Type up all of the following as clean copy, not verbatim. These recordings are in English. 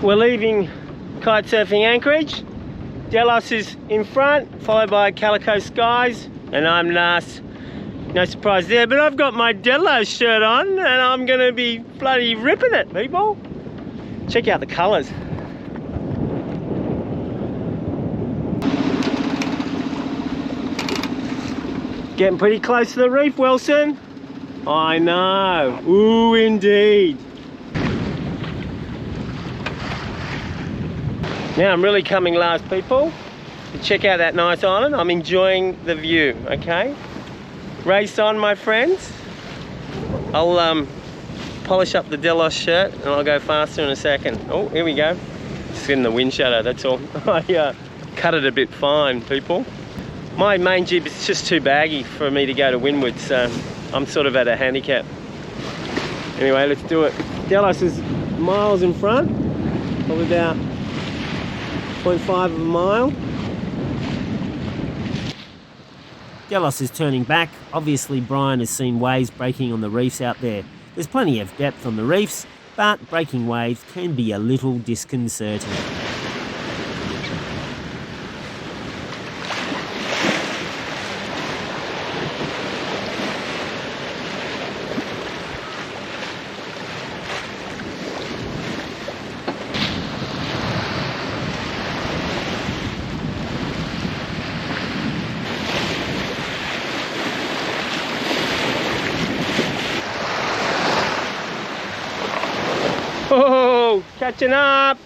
We're leaving kite surfing Anchorage. Delos is in front, followed by Calico Skies, and I'm last. No surprise there, but I've got my Delos shirt on and I'm gonna be bloody ripping it, people. Check out the colours. Getting pretty close to the reef, Wilson. I know. Ooh, indeed. Now I'm really coming last, people, to check out that nice island. I'm enjoying the view, okay? Race on, my friends. I'll polish up the Delos shirt and I'll go faster in a second. Oh, here we go. Just in the wind shadow, that's all. I cut it a bit fine, people. My main jib is just too baggy for me to go to windward, so I'm sort of at a handicap. Anyway, let's do it. Delos is miles in front, probably about 0.5 of a mile. Delos is turning back. Obviously Brian has seen waves breaking on the reefs out there. There's plenty of depth on the reefs, but breaking waves can be a little disconcerting. Oh, catching up.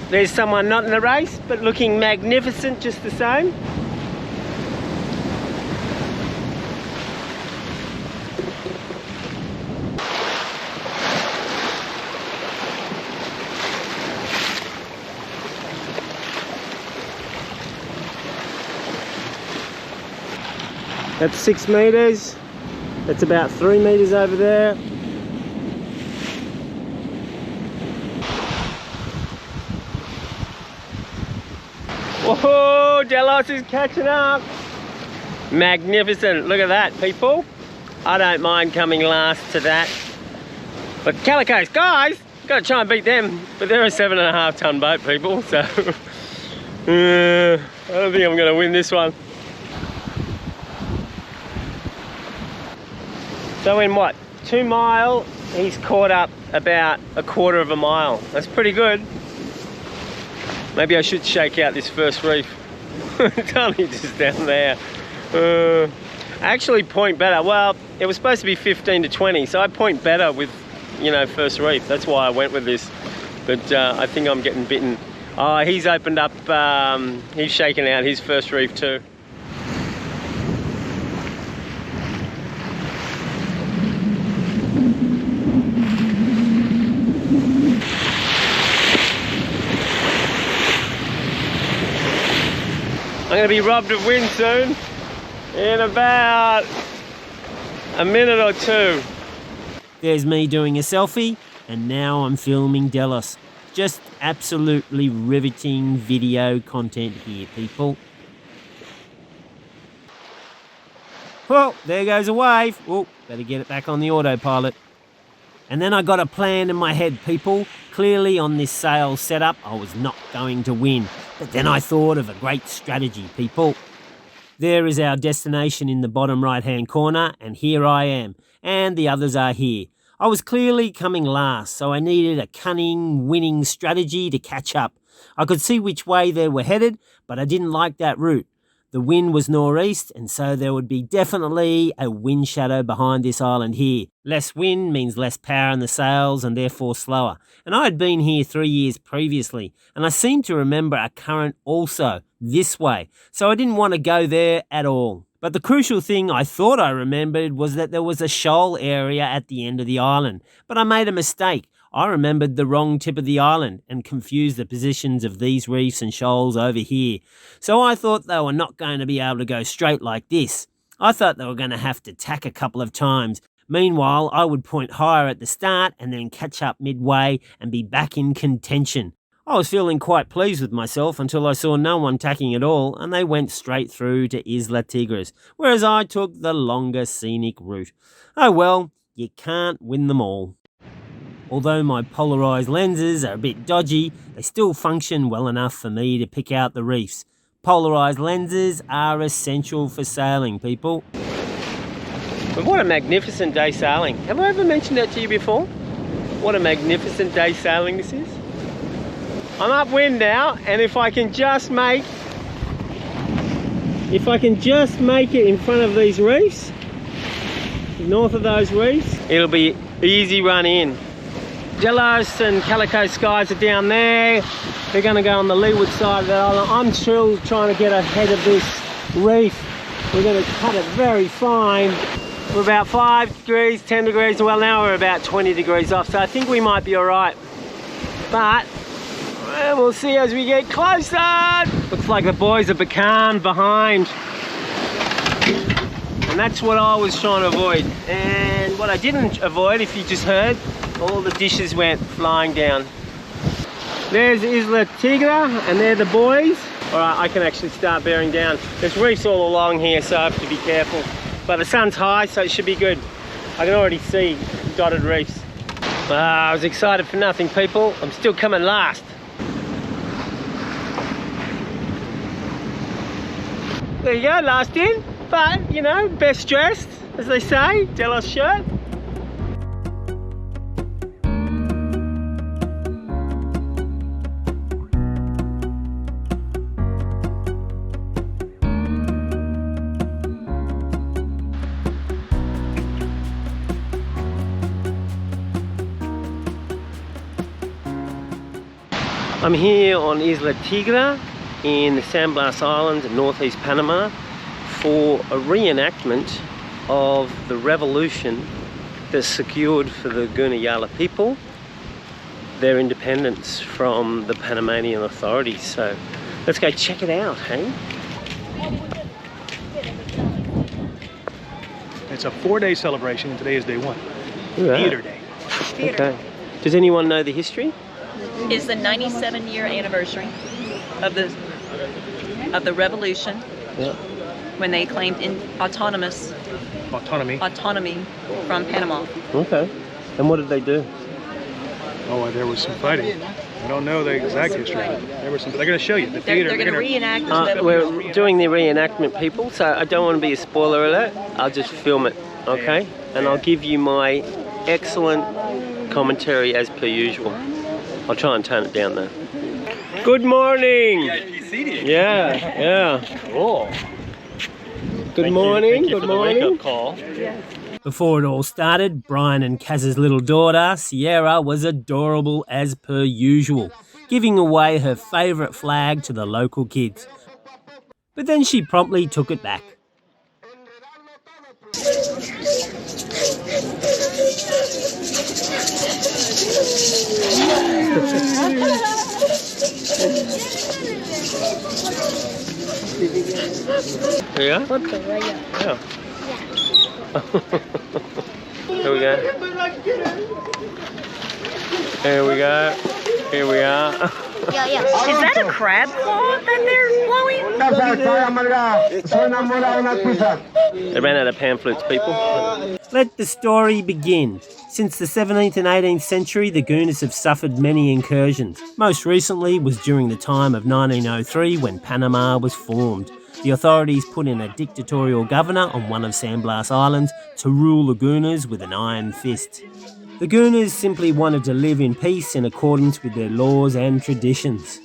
There's someone not in the race, but looking magnificent just the same. That's 6 meters. That's about 3 meters over there. Whoa, Delos is catching up. Magnificent, look at that, people. I don't mind coming last to that. But Calico Skies, gotta try and beat them. But they're a 7.5 ton boat, people, so I don't think I'm gonna win this one. So in what, 2 mile, he's caught up about 1/4 of a mile. That's pretty good. Maybe I should shake out this first reef. It's only just down there. Actually point better. Well, it was supposed to be 15 to 20, so I point better with, you know, first reef. That's why I went with this. But I think I'm getting bitten. Oh, he's opened up, he's shaken out his first reef too. I'm going to be robbed of wind soon, in about a minute or two. There's me doing a selfie, and now I'm filming Delos. Just absolutely riveting video content here, people. Well, there goes a wave. Oh, better get it back on the autopilot. And then I got a plan in my head, people. Clearly on this sail setup, I was not going to win. But then I thought of a great strategy, people. There is our destination in the bottom right-hand corner, and here I am, and the others are here. I was clearly coming last, so I needed a cunning, winning strategy to catch up. I could see which way they were headed, but I didn't like that route. The wind was northeast, and so there would be definitely a wind shadow behind this island here. Less wind means less power in the sails and therefore slower. And I had been here 3 years previously, and I seem to remember a current also this way, so I didn't want to go there at all. But the crucial thing I thought I remembered was that there was a shoal area at the end of the island. But I made a mistake. I remembered the wrong tip of the island and confused the positions of these reefs and shoals over here. So I thought they were not going to be able to go straight like this. I thought they were going to have to tack a couple of times. Meanwhile, I would point higher at the start and then catch up midway and be back in contention. I was feeling quite pleased with myself until I saw no one tacking at all and they went straight through to Isla Tigres, whereas I took the longer scenic route. Oh well, you can't win them all. Although my polarised lenses are a bit dodgy, they still function well enough for me to pick out the reefs. Polarised lenses are essential for sailing, people. But what a magnificent day sailing. Have I ever mentioned that to you before? What a magnificent day sailing this is. I'm upwind now, and if I can just make it in front of these reefs, north of those reefs, it'll be easy run in. Delos and Calico Skies are down there. They're going to go on the leeward side of the island. I'm still trying to get ahead of this reef. We're going to cut it very fine. We're about 5 degrees, 10 degrees. Well, now we're about 20 degrees off, so I think we might be all right. But we'll see as we get closer. Looks like the boys are becalmed behind. And that's what I was trying to avoid. And what I didn't avoid, if you just heard, all the dishes went flying down. There's Isla Tigre, and they're the boys. All right, I can actually start bearing down. There's reefs all along here, so I have to be careful. But the sun's high, so it should be good. I can already see dotted reefs. I was excited for nothing, people. I'm still coming last. There you go, last in. But, you know, best dressed, as they say. Delos shirt. I'm here on Isla Tigre in the San Blas Islands in northeast Panama for a reenactment of the revolution that secured for the Gunayala people their independence from the Panamanian authorities. So let's go check it out, hey? It's a 4-day celebration and today is day 1. Theater day. Okay. Does anyone know the history? Is the 97-year anniversary of the revolution, Yeah. when they claimed autonomy from Panama. Okay. And what did they do? Oh, there was some fighting. I don't know the exact history. There was some. They're going to show you the theater. They're going to reenact this We're doing the reenactment, people, so I don't want to be a spoiler alert. I'll just film it, okay? And I'll give you my excellent commentary as per usual. I'll try and tone it down though. Good morning. Yeah. Cool. Good morning. Good morning. Wake-up call. Before it all started, Brian and Kaz's little daughter, Sierra, was adorable as per usual, giving away her favourite flag to the local kids. But then she promptly took it back. Yeah? Yeah. Here we go. Here we go. Here we are. Is that a crab claw that they're blowing? They ran out of pamphlets, people. Let the story begin. Since the 17th and 18th century, the Goonas have suffered many incursions. Most recently was during the time of 1903 when Panama was formed. The authorities put in a dictatorial governor on one of San Blas Islands to rule the Goonas with an iron fist. The Goonas simply wanted to live in peace in accordance with their laws and traditions.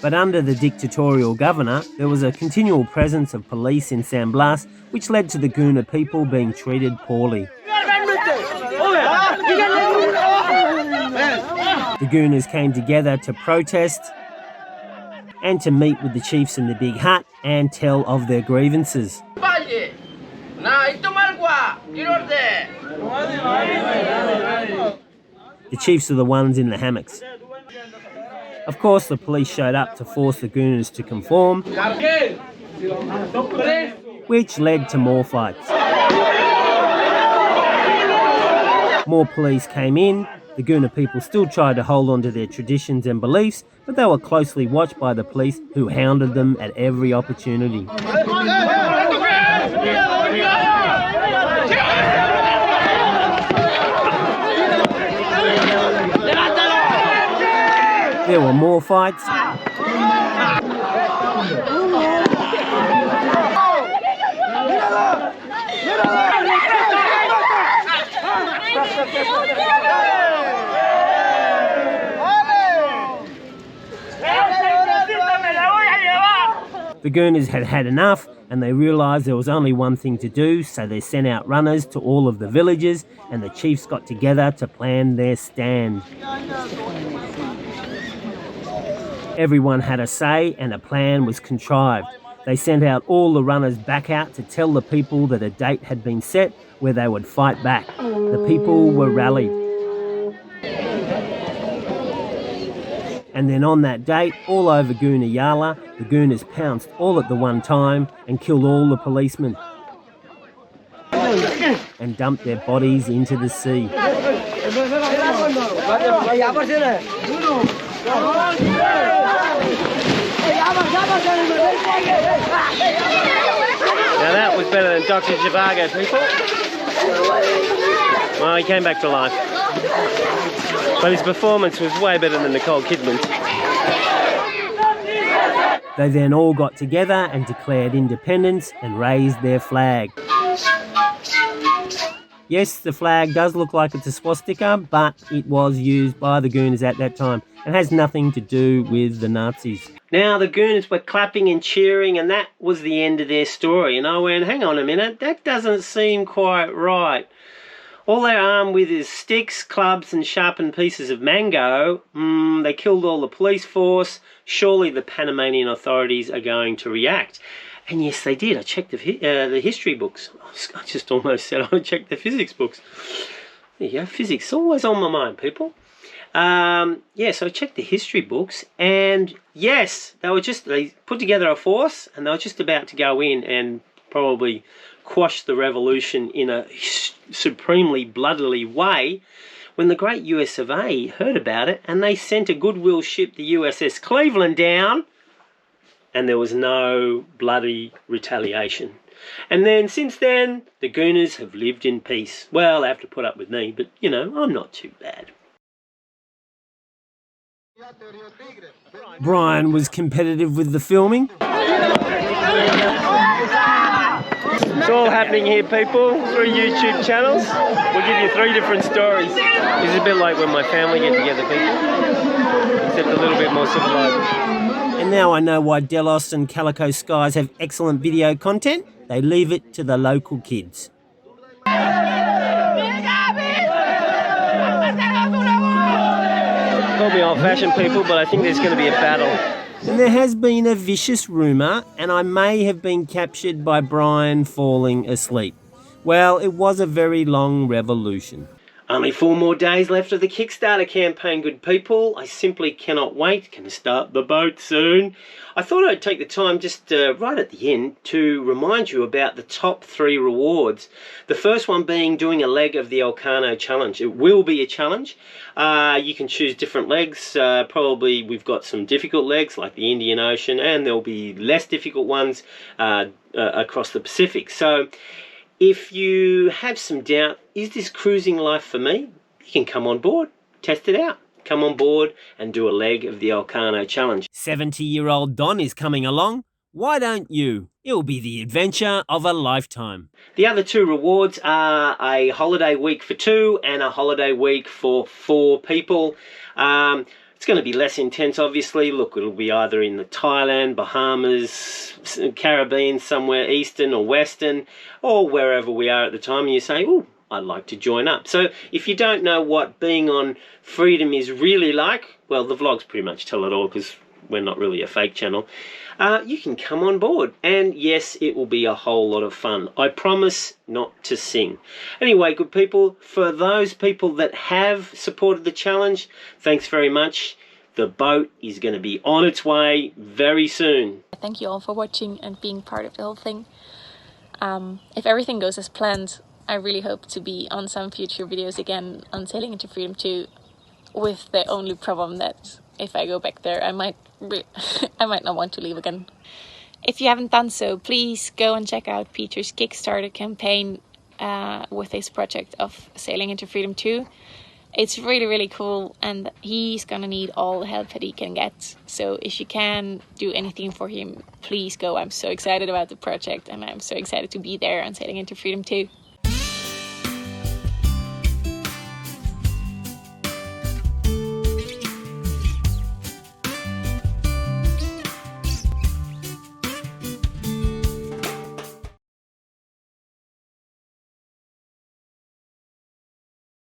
But under the dictatorial governor, there was a continual presence of police in San Blas, which led to the Goona people being treated poorly. The Goonas came together to protest and to meet with the chiefs in the big hut and tell of their grievances. The chiefs are the ones in the hammocks. Of course, the police showed up to force the gooners to conform, which led to more fights. More police came in. The Gooner people still tried to hold on to their traditions and beliefs, but they were closely watched by the police, who hounded them at every opportunity. There were more fights. The Gooners had had enough, and they realised there was only one thing to do, so they sent out runners to all of the villages, and the chiefs got together to plan their stand. Everyone had a say, and a plan was contrived. They sent out all the runners back out to tell the people that a date had been set where they would fight back. The people were rallied. And then on that date, all over Gooniyala, the Gooners pounced all at the one time and killed all the policemen and dumped their bodies into the sea. Now that was better than Dr. Zhivago, people. Well, he came back to life. But his performance was way better than Nicole Kidman's. They then all got together and declared independence and raised their flag. Yes, the flag does look like it's a swastika, but it was used by the Gooners at that time and has nothing to do with the Nazis. Now the Gooners were clapping and cheering, and that was the end of their story. And I went, hang on a minute, that doesn't seem quite right. All they're armed with is sticks, clubs and sharpened pieces of mango. They killed all the police force. Surely the Panamanian authorities are going to react. And yes, they did. I checked the history books. I just almost said I checked the physics books. There you go, physics, always on my mind, people. So I checked the history books, and yes, they put together a force, and they were just about to go in and probably quash the revolution in a supremely bloodily way when the great US of A heard about it, and they sent a goodwill ship, the USS Cleveland, down, and there was no bloody retaliation. And then since then, the Gooners have lived in peace. Well, they have to put up with me, but you know, I'm not too bad. Brian was competitive with the filming. It's all happening here, people, through YouTube channels. We'll give you 3 different stories. This is a bit like when my family get together, people, except a little bit more civilized. And now I know why Delos and Calico Skies have excellent video content. They leave it to the local kids. Call me old-fashioned, people, but I think there's going to be a battle. And there has been a vicious rumour, and I may have been captured by Brian falling asleep. Well, it was a very long revolution. Only 4 more days left of the Kickstarter campaign, good people. I simply cannot wait. Can start the boat soon. I thought I'd take the time just right at the end to remind you about the top 3 rewards. The first one being doing a leg of the Elcano challenge. It will be a challenge. You can choose different legs. Probably we've got some difficult legs like the Indian Ocean, and there'll be less difficult ones across the Pacific. So if you have some doubt, is this cruising life for me? You can come on board, test it out. Come on board and do a leg of the Elcano challenge. 70-year-old Don is coming along. Why don't you? It'll be the adventure of a lifetime. The other 2 rewards are a holiday week for 2 and a holiday week for 4 people. It's going to be less intense, obviously. Look, it'll be either in the Thailand, Bahamas, Caribbean, somewhere eastern or western, or wherever we are at the time, and you say, ooh, I'd like to join up. So if you don't know what being on Freedom is really like, well, the vlogs pretty much tell it all, because we're not really a fake channel, you can come on board. And yes, it will be a whole lot of fun. I promise not to sing. Anyway, good people, for those people that have supported the challenge, thanks very much. The boat is going to be on its way very soon. Thank you all for watching and being part of the whole thing. If everything goes as planned, I really hope to be on some future videos again on Sailing into Freedom 2, with the only problem that if I go back there, I might not want to leave again. If you haven't done so, please go and check out Peter's Kickstarter campaign with his project of Sailing into Freedom 2. It's really, really cool, and he's gonna need all the help that he can get. So if you can do anything for him, please go. I'm so excited about the project, and I'm so excited to be there on Sailing into Freedom 2.